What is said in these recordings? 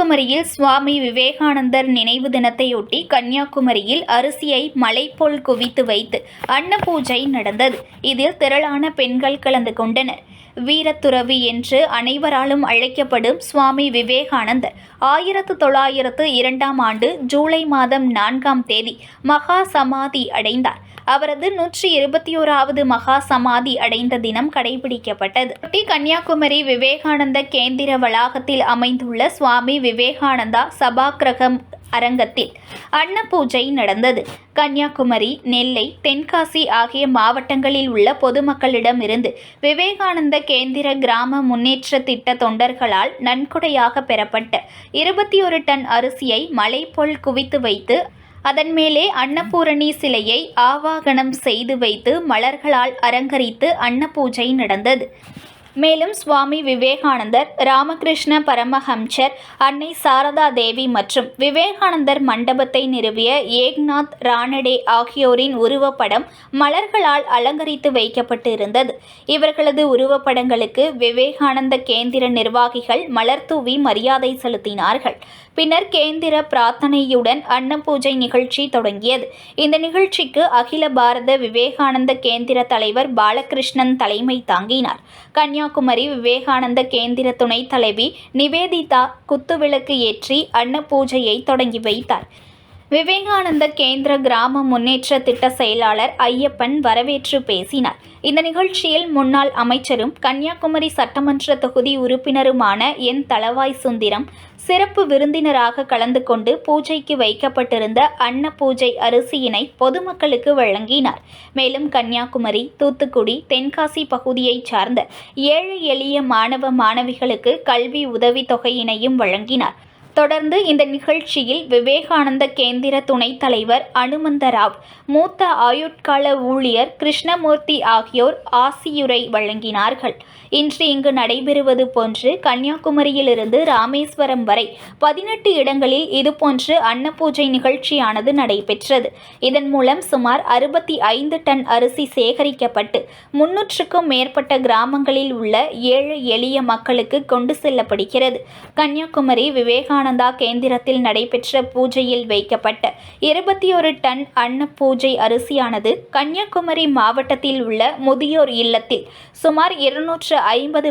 கன்னியாகுமரியில் சுவாமி விவேகானந்தர் நினைவு தினத்தையொட்டி கன்னியாகுமரியில் அரிசியை மலை போல் குவித்து வைத்து அன்னபூஜை நடந்தது. இதில் திரளான பெண்கள் கலந்து கொண்டனர். வீரத்துறவி என்று அனைவராலும் அழைக்கப்படும் சுவாமி விவேகானந்தர் 1902 ஆண்டு ஜூலை மாதம் 4ஆம் தேதி மகா சமாதி அடைந்தார். அவரது 121வது மகா சமாதி அடைந்த தினம் கடைபிடிக்கப்பட்டது. கன்னியாகுமரி விவேகானந்த கேந்திர வளாகத்தில் அமைந்துள்ள சுவாமி விவேகானந்தா சபாக்கிரகம் அரங்கத்தில் அன்னபூஜை நடந்தது. கன்னியாகுமரி, நெல்லை, தென்காசி ஆகிய மாவட்டங்களில் உள்ள பொதுமக்களிடமிருந்து விவேகானந்த கேந்திர கிராம முன்னேற்ற திட்ட தொண்டர்களால் நன்கொடையாக பெறப்பட்ட 21 டன் அரிசியை மலை போல் குவித்து வைத்து அதன் மேலே அன்னபூரணி சிலையை ஆவாகனம் செய்து வைத்து மலர்களால் அலங்கரித்து அன்னபூஜை நடந்தது. மேலும் சுவாமி விவேகானந்தர், ராமகிருஷ்ண பரமஹம்சர், அன்னை சாரதா தேவி மற்றும் விவேகானந்தர் மண்டபத்தை நிறுவிய ஏக்நாத் ரானடே ஆகியோரின் உருவப்படம் மலர்களால் அலங்கரித்து வைக்கப்பட்டு இருந்தது. இவர்களது உருவப்படங்களுக்கு விவேகானந்த கேந்திர நிர்வாகிகள் மலர் தூவி மரியாதை செலுத்தினார்கள். பின்னர் கேந்திர பிரார்த்தனையுடன் அன்னபூஜை நிகழ்ச்சி தொடங்கியது. இந்த நிகழ்ச்சிக்கு அகில பாரத விவேகானந்த கேந்திர தலைவர் பாலகிருஷ்ணன் தலைமை தாங்கினார். கன்னியாகுமரி விவேகானந்த கேந்திர துணைத் தலைவி நிவேதிதா குத்துவிளக்கு ஏற்றி அன்னபூஜையை தொடங்கி வைத்தார். விவேகானந்த கேந்திர கிராம முன்னேற்ற திட்ட செயலாளர் ஐயப்பன் வரவேற்று பேசினார். இந்த நிகழ்ச்சியில் முன்னாள் அமைச்சரும் கன்னியாகுமரி சட்டமன்ற தொகுதி உறுப்பினருமான என் தளவாய் சுந்தரம் சிறப்பு விருந்தினராக கலந்து கொண்டு பூஜைக்கு வைக்கப்பட்டிருந்த அன்னபூஜை அரிசியினை பொதுமக்களுக்கு வழங்கினார். மேலும் கன்னியாகுமரி, தூத்துக்குடி, தென்காசி பகுதியைச் சார்ந்த ஏழை எளிய மாணவ மாணவிகளுக்கு கல்வி உதவித் தொகையினையும் வழங்கினார். தொடர்ந்து இந்த நிகழ்ச்சியில் விவேகானந்த கேந்திர துணைத் தலைவர் அனுமந்தராவ், மூத்த ஆயுட்கால ஊழியர் கிருஷ்ணமூர்த்தி ஆகியோர் ஆசியுரை வழங்கினார்கள். இன்று இங்கு நடைபெறுவது போன்று கன்னியாகுமரியிலிருந்து ராமேஸ்வரம் வரை 18 இடங்களில் இதுபோன்று அன்னபூஜை நிகழ்ச்சியானது நடைபெற்றது. இதன் மூலம் சுமார் 65 டன் அரிசி சேகரிக்கப்பட்டு 300க்கும் மேற்பட்ட கிராமங்களில் உள்ள ஏழை எளிய மக்களுக்கு கொண்டு செல்லப்படுகிறது. கன்னியாகுமரி விவேகானந்தா கேந்திரத்தில் நடைபெற்ற பூஜையில் வைக்கப்பட்ட 21 டன் அன்ன பூஜை அரிசியானது கன்னியாகுமரி மாவட்டத்தில் உள்ள முதியோர் இல்லத்தில் சுமார் 250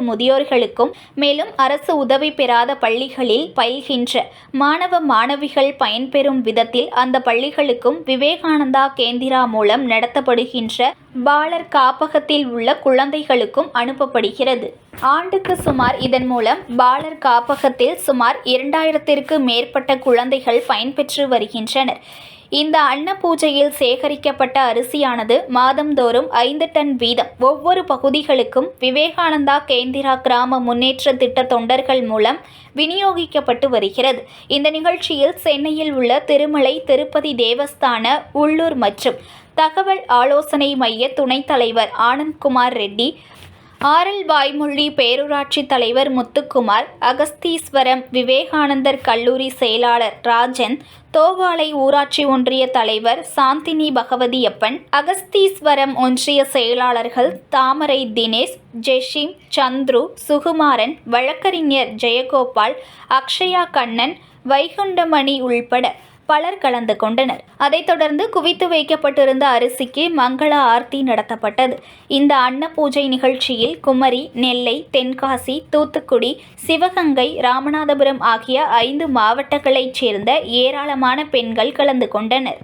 முதியோர்களுக்கும், மேலும் அரசு உதவி பெறாத பள்ளிகளில் பயில்கின்ற மாணவ மாணவிகள் பயன்பெறும் விதத்தில் அந்த பள்ளிகளுக்கும் விவேகானந்தா கேந்திரா மூலம் நடத்தப்படுகின்ற பாலர் காப்பகத்தில் உள்ள குழந்தைகளுக்கும் அனுப்பப்படுகிறது. ஆண்டுக்கு சுமார் இதன் மூலம் பாலர் காப்பகத்தில் சுமார் 2000த்திற்கு மேற்பட்ட குழந்தைகள் பயன்பெற்று வருகின்றனர். இந்த அன்னபூஜையில் சேகரிக்கப்பட்ட அரிசியானது மாதந்தோறும் 5 டன் வீதம் ஒவ்வொரு பகுதிகளுக்கும் விவேகானந்தா கேந்திரா கிராம முன்னேற்ற திட்ட தொண்டர்கள் மூலம் விநியோகிக்கப்பட்டு வருகிறது. இந்த நிகழ்ச்சியில் சென்னையில் உள்ள திருமலை திருப்பதி தேவஸ்தான உள்ளூர் மற்றும் தகவல் ஆலோசனை மைய துணைத் தலைவர் ஆனந்த்குமார் ரெட்டி, ஆரல் வாய்மொழி பேரூராட்சி தலைவர் முத்துக்குமார், அகஸ்தீஸ்வரம் விவேகானந்தர் கல்லூரி செயலாளர் ராஜன், தோவாளை ஊராட்சி ஒன்றிய தலைவர் சாந்தினி பகவதியப்பன், அகஸ்தீஸ்வரம் ஒன்றிய செயலாளர்கள் தாமரை தினேஷ், ஜெஷிம், சந்துரு, சுகுமாரன், வழக்கறிஞர் ஜெயகோபால், அக்ஷயா கண்ணன், வைகுண்டமணி உள்பட பலர் கலந்து கொண்டனர். அதைத் தொடர்ந்து குவித்து வைக்கப்பட்டிருந்த அரிசிக்கு மங்கள ஆர்த்தி நடத்தப்பட்டது. இந்த அன்னபூஜை நிகழ்ச்சியில் குமரி, நெல்லை, தென்காசி, தூத்துக்குடி, சிவகங்கை, ராமநாதபுரம் ஆகிய 5 மாவட்டங்களைச் சேர்ந்த ஏராளமான பெண்கள் கலந்து கொண்டனர்.